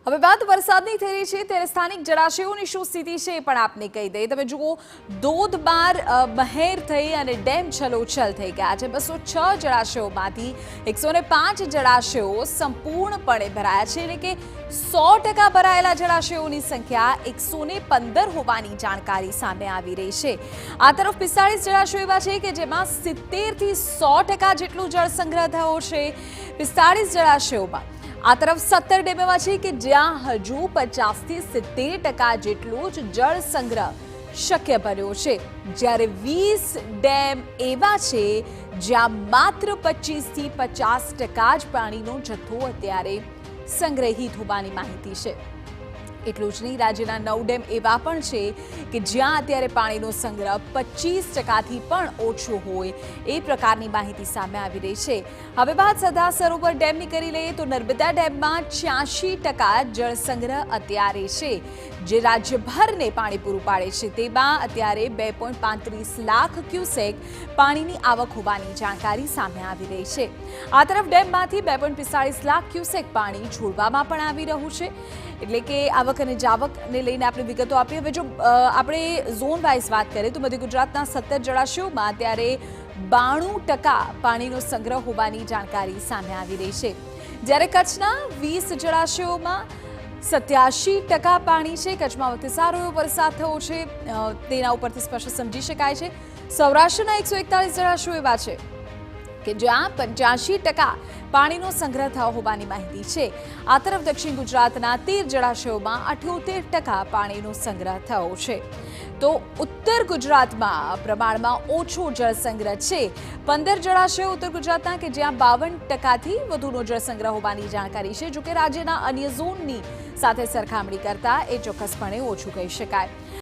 હવે વાત વરસાદની થઈ રહી છે ત્યારે સ્થાનિક જળાશયોની શું સ્થિતિ છે એ પણ આપને કહી દઈએ। તમે જુઓ, ધોધમાર મહેર થઈ અને ડેમ છલોછલ થઈ ગયા છે। 206 જળાશયોમાંથી 105 જળાશયો સંપૂર્ણપણે ભરાયા છે, એટલે કે 100% ભરાયેલા જળાશયોની સંખ્યા 115 હોવાની જાણકારી સામે આવી રહી છે। આ તરફ 45 જળાશયો એવા છે કે જેમાં 70 થી 100% જેટલું જળ સંગ્રહ થયો છે। 45 જળાશયોમાં આ તરફ 17 ડેમ એવા છે કે જ્યાં હજુ 50 થી 70% જેટલું જ જળ સંગ્રહ શક્ય બન્યો છે, જ્યારે 20 ડેમ એવા છે જ્યાં માત્ર 25 થી 50% જ પાણીનો જથ્થો અત્યારે સંગ્રહિત હોવાની માહિતી છે। એટલું જ નહીં, રાજ્યના 9 ડેમ એવા પણ છે કે જ્યાં અત્યારે પાણીનો સંગ્રહ 25%થી પણ ઓછો હોય એ પ્રકારની માહિતી સામે આવી રહી છે। હવે વાત સરદાર સરોવર ડેમની કરી લઈએ તો નર્મદા ડેમમાં 86% જળ સંગ્રહ અત્યારે છે, જે રાજ્યભરને પાણી પૂરું પાડે છે। તેમાં અત્યારે 2.35 લાખ ક્યુસેક પાણીની આવક હોવાની જાણકારી સામે આવી રહી છે। આ તરફ ડેમમાંથી 2.45 લાખ ક્યુસેક પાણી છોડવામાં પણ આવી રહ્યું છે, એટલે કે આવક અને જાવકને લઈને આપણે વિગતો આપીએ। હવે જો આપણે ઝોન વાઇઝ વાત કરીએ તો મધ્ય ગુજરાતના 17 જળાશયોમાં અત્યારે 92% પાણીનો સંગ્રહ હોવાની જાણકારી સામે આવી રહી છે, જ્યારે કચ્છના 20 જળાશયોમાં 87% પાણી છે। કચ્છમાં વખતે સારો એવો વરસાદ થયો છે, તેના ઉપરથી સ્પષ્ટ સમજી શકાય છે। સૌરાષ્ટ્રના 141 જળાશયો એવા છે કે જ્યાં 85% પાણીનો સંગ્રહ થયો હોવાની માહિતી છે। આ તરફ દક્ષિણ ગુજરાતના 13 જળાશયોમાં 78% પાણીનો સંગ્રહ થયો છે, તો ઉત્તર ગુજરાતમાં પ્રમાણમાં ઓછો જળ સંગ્રહ છે। 15 જળાશયો ઉત્તર ગુજરાતના કે જ્યાં 52%થી વધુનો જળ સંગ્રહ હોવાની જાણકારી છે, જોકે રાજ્યના અન્ય ઝોનની સાથે સરખામણી કરતા એ ચોક્કસપણે ઓછું કહી શકાય।